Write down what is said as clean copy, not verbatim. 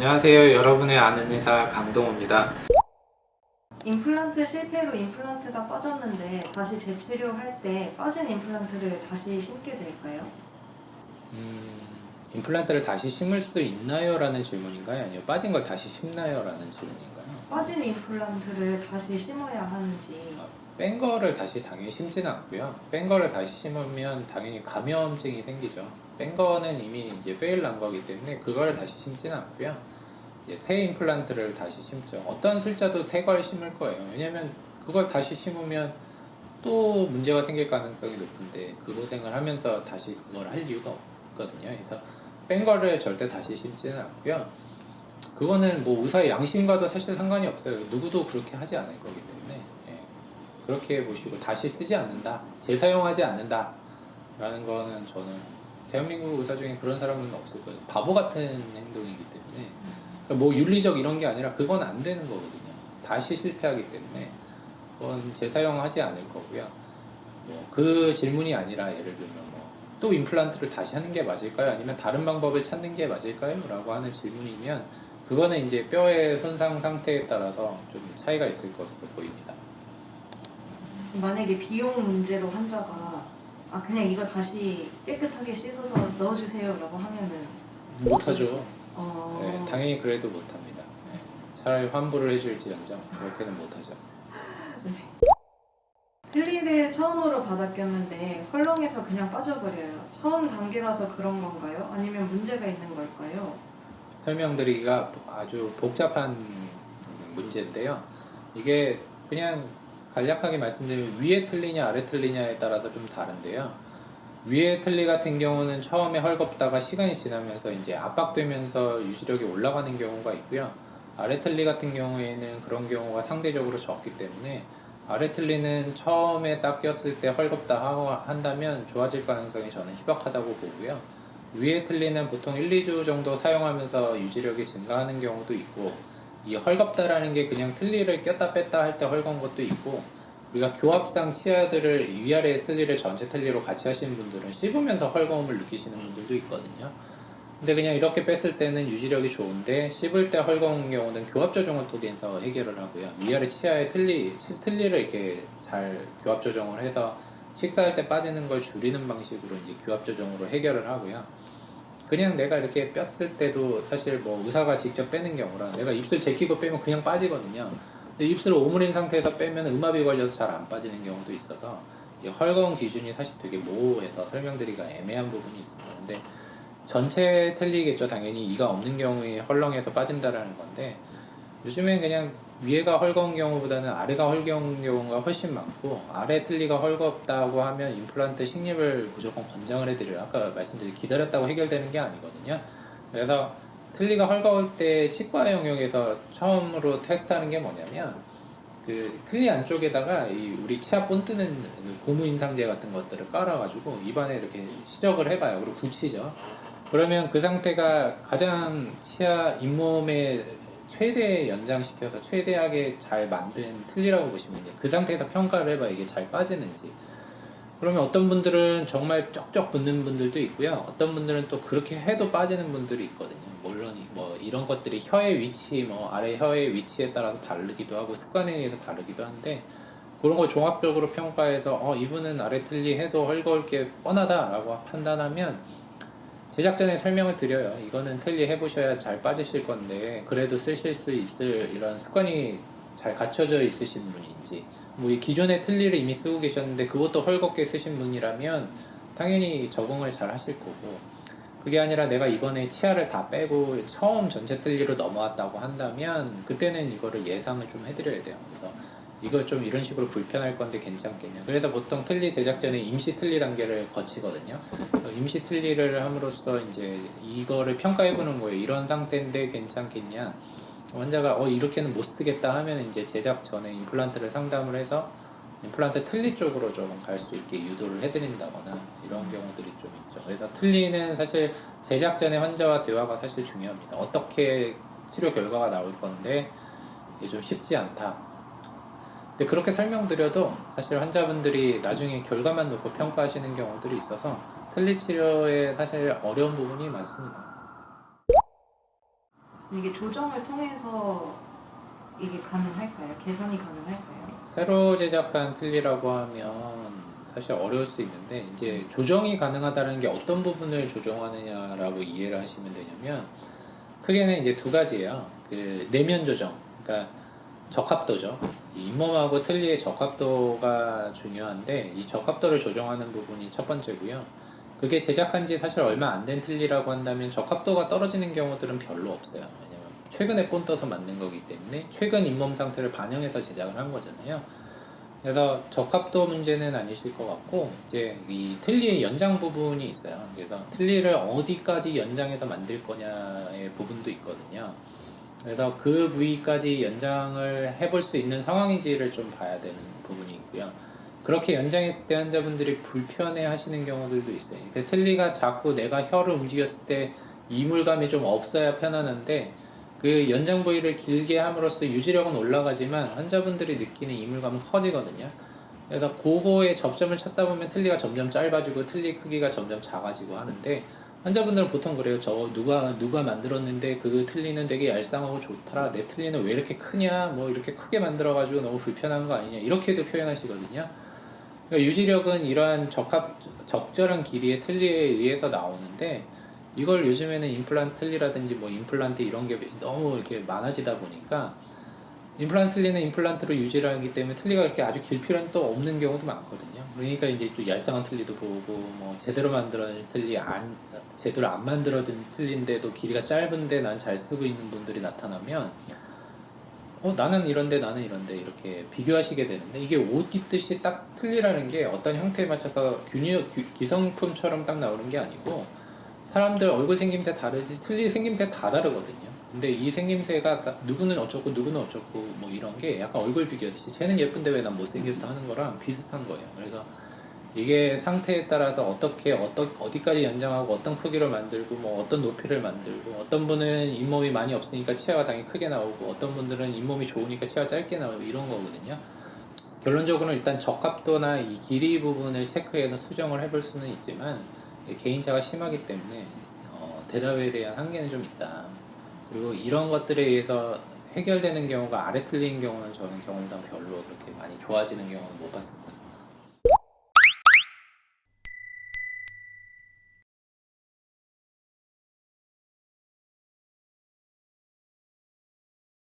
안녕하세요. 여러분의 아는 의사 강동호입니다. 임플란트 실패로 임플란트가 빠졌는데 다시 재치료할 때 빠진 임플란트를 다시 심게 될까요? 임플란트를 다시 심을 수 있나요? 라는 질문인가요? 아니요, 빠진 걸 다시 심나요? 라는 질문인가요? 빠진 임플란트를 다시 심어야 하는지. 뺀 거를 다시 당연히 심지는 않고요. 뺀 거를 다시 심으면 당연히 감염증이 생기죠. 뺀 거는 이미 이제 페일 난 거기 때문에 그걸 다시 심지는 않고요. 이제 새 임플란트를 다시 심죠. 어떤 술자도 새 걸 심을 거예요. 왜냐면 그걸 다시 심으면 또 문제가 생길 가능성이 높은데 그 고생을 하면서 다시 그걸 할 이유가 없거든요. 그래서 뺀 거를 절대 다시 심지는 않고요. 그거는 뭐 의사의 양심과도 사실 상관이 없어요. 누구도 그렇게 하지 않을 거기 때문에 그렇게 보시고 다시 쓰지 않는다, 재사용하지 않는다 라는 거는 저는 대한민국 의사 중에 그런 사람은 없을 거예요. 바보 같은 행동이기 때문에 그러니까 뭐 윤리적 이런 게 아니라 그건 안 되는 거거든요. 다시 실패하기 때문에 그건 재사용하지 않을 거고요. 뭐 그 질문이 아니라 예를 들면 뭐 또 임플란트를 다시 하는 게 맞을까요? 아니면 다른 방법을 찾는 게 맞을까요? 라고 하는 질문이면 그거는 이제 뼈의 손상 상태에 따라서 좀 차이가 있을 것으로 보입니다. 만약에 비용 문제로 환자가 그냥 이거 다시 깨끗하게 씻어서 넣어주세요 라고 하면은 못하죠. 어... 네, 당연히 그래도 못합니다. 네, 차라리 환불을 해줄지언정 그렇게는 못하죠. 틀니를 처음으로 받아 꼈는데 헐렁해서 그냥 빠져버려요. 처음 단계라서 그런 건가요? 아니면 문제가 있는 걸까요? 설명드리기가 아주 복잡한 문제인데요. 이게 그냥 간략하게 말씀드리면 위에 틀리냐 아래 틀리냐에 따라서 좀 다른데요. 위에 틀니 같은 경우는 처음에 헐겁다가 시간이 지나면서 이제 압박되면서 유지력이 올라가는 경우가 있고요. 아래 틀니 같은 경우에는 그런 경우가 상대적으로 적기 때문에 아래 틀니는 처음에 딱 꼈을 때 헐겁다 한다면 좋아질 가능성이 저는 희박하다고 보고요. 위에 틀니는 보통 1, 2주 정도 사용하면서 유지력이 증가하는 경우도 있고, 이 헐겁다라는 게 그냥 틀니를 꼈다 뺐다 할 때 헐거운 것도 있고, 우리가 교합상 치아들을 위아래 틀니를 전체 틀니로 같이 하시는 분들은 씹으면서 헐거움을 느끼시는 분들도 있거든요. 근데 그냥 이렇게 뺐을 때는 유지력이 좋은데 씹을 때 헐거운 경우는 교합 조정을 통해서 해결을 하고요. 위아래 치아의 틀니를 이렇게 잘 교합 조정을 해서 식사할 때 빠지는 걸 줄이는 방식으로 이제 교합 조정으로 해결을 하고요. 그냥 내가 이렇게 뺐을 때도 사실 뭐 의사가 직접 빼는 경우라 내가 입술 제끼고 빼면 그냥 빠지거든요. 근데 입술을 오므린 상태에서 빼면 음압이 걸려서 잘 안 빠지는 경우도 있어서 이 헐거운 기준이 사실 되게 모호해서 설명드리기가 애매한 부분이 있습니다. 근데 전체 틀리겠죠. 당연히 이가 없는 경우에 헐렁해서 빠진다라는 건데 요즘엔 그냥 위에가 헐거운 경우보다는 아래가 헐거운 경우가 훨씬 많고 아래 틀니가 헐겁다고 하면 임플란트 식립을 무조건 권장을 해드려요. 아까 말씀드린 기다렸다고 해결되는 게 아니거든요. 그래서 틀니가 헐거울 때 치과 영역에서 처음으로 테스트하는 게 뭐냐면 그 틀니 안쪽에다가 이 우리 치아 본 뜨는 고무 임상제 같은 것들을 깔아가지고 입안에 이렇게 시적을 해봐요. 그리고 붙이죠. 그러면 그 상태가 가장 치아 잇몸에 최대 연장시켜서 최대하게 잘 만든 틀니라고 보시면 돼요. 그 상태에서 평가를 해봐 이게 잘 빠지는지. 그러면 어떤 분들은 정말 쩍쩍 붙는 분들도 있고요. 어떤 분들은 또 그렇게 해도 빠지는 분들이 있거든요. 물론 뭐 이런 것들이 혀의 위치, 뭐 아래 혀의 위치에 따라서 다르기도 하고 습관에 의해서 다르기도 한데 그런 걸 종합적으로 평가해서 이분은 아래 틀니 해도 헐거울 게 뻔하다라고 판단하면 제작전에 설명을 드려요. 이거는 틀니 해보셔야 잘 빠지실 건데 그래도 쓰실 수 있을 이런 습관이 잘 갖춰져 있으신 분인지 뭐 이 기존의 틀니를 이미 쓰고 계셨는데 그것도 헐겁게 쓰신 분이라면 당연히 적응을 잘 하실 거고 그게 아니라 내가 이번에 치아를 다 빼고 처음 전체 틀니로 넘어왔다고 한다면 그때는 이거를 예상을 좀 해드려야 돼요. 그래서 이거 좀 이런 식으로 불편할 건데 괜찮겠냐. 그래서 보통 틀니 제작 전에 임시 틀니 단계를 거치거든요. 임시 틀니를 함으로써 이제 이거를 평가해보는 거예요. 이런 상태인데 괜찮겠냐. 환자가 이렇게는 못 쓰겠다 하면 이제 제작 전에 임플란트를 상담을 해서 임플란트 틀니 쪽으로 좀 갈 수 있게 유도를 해드린다거나 이런 경우들이 좀 있죠. 그래서 틀니는 사실 제작 전에 환자와 대화가 사실 중요합니다. 어떻게 치료 결과가 나올 건데 이게 좀 쉽지 않다. 근데 그렇게 설명드려도 사실 환자분들이 나중에 결과만 놓고 평가하시는 경우들이 있어서 틀니 치료에 사실 어려운 부분이 많습니다. 이게 조정을 통해서 이게 가능할까요? 개선이 가능할까요? 새로 제작한 틀니라고 하면 사실 어려울 수 있는데 이제 조정이 가능하다는 게 어떤 부분을 조정하느냐라고 이해를 하시면 되냐면 크게는 이제 두 가지예요. 그 내면 조정, 그러니까 적합도죠. 이 잇몸하고 틀니의 적합도가 중요한데 이 적합도를 조정하는 부분이 첫 번째고요. 그게 제작한 지 사실 얼마 안 된 틀니라고 한다면 적합도가 떨어지는 경우들은 별로 없어요. 왜냐면 최근에 본 떠서 만든 거기 때문에 최근 잇몸 상태를 반영해서 제작을 한 거잖아요. 그래서 적합도 문제는 아니실 것 같고 이제 이 틀니의 연장 부분이 있어요. 그래서 틀니를 어디까지 연장해서 만들 거냐의 부분도 있거든요. 그래서 그 부위까지 연장을 해볼 수 있는 상황인지를 좀 봐야 되는 부분이 있고요. 그렇게 연장했을 때 환자분들이 불편해 하시는 경우들도 있어요. 그 틀니가 자꾸 내가 혀를 움직였을 때 이물감이 좀 없어야 편안한데 그 연장 부위를 길게 함으로써 유지력은 올라가지만 환자분들이 느끼는 이물감은 커지거든요. 그래서 그거에 접점을 찾다 보면 틀니가 점점 짧아지고 틀니 크기가 점점 작아지고 하는데 환자분들은 보통 그래요. 저 누가 만들었는데 그 틀니는 되게 얄쌍하고 좋더라. 내 틀니는 왜 이렇게 크냐? 뭐 이렇게 크게 만들어가지고 너무 불편한 거 아니냐? 이렇게도 표현하시거든요. 그러니까 유지력은 이러한 적절한 길이의 틀니에 의해서 나오는데 이걸 요즘에는 임플란트 틀니라든지 뭐 임플란트 이런 게 너무 이렇게 많아지다 보니까 임플란트 틀니는 임플란트로 유지를 하기 때문에 틀니가 그렇게 아주 길 필요는 또 없는 경우도 많거든요. 그러니까 이제 또 얄쌍한 틀니도 보고 뭐 제대로 만들어진 틀니 제대로 안 만들어진 틀니인데도 길이가 짧은데 난 잘 쓰고 있는 분들이 나타나면 나는 이런데 나는 이런데 이렇게 비교하시게 되는데 이게 옷 입듯이 딱 틀니라는 게 어떤 형태에 맞춰서 기성품처럼 딱 나오는 게 아니고 사람들 얼굴 생김새 다르지 틀니 생김새 다 다르거든요. 근데 이 생김새가 누구는 어쩌고 누구는 어쩌고 뭐 이런 게 약간 얼굴 비교하듯이 쟤는 예쁜데 왜 난 못생겼어 하는 거랑 비슷한 거예요. 그래서 이게 상태에 따라서 어디까지 연장하고 어떤 크기로 만들고 뭐 어떤 높이를 만들고 어떤 분은 잇몸이 많이 없으니까 치아가 당연히 크게 나오고 어떤 분들은 잇몸이 좋으니까 치아가 짧게 나오고 이런 거거든요. 결론적으로는 일단 적합도나 이 길이 부분을 체크해서 수정을 해볼 수는 있지만 개인차가 심하기 때문에 대답에 대한 한계는 좀 있다. 그리고 이런 것들에 의해서 해결되는 경우가 아래 틀린 경우는 저는 경험상 별로 그렇게 많이 좋아지는 경우는 못 봤습니다.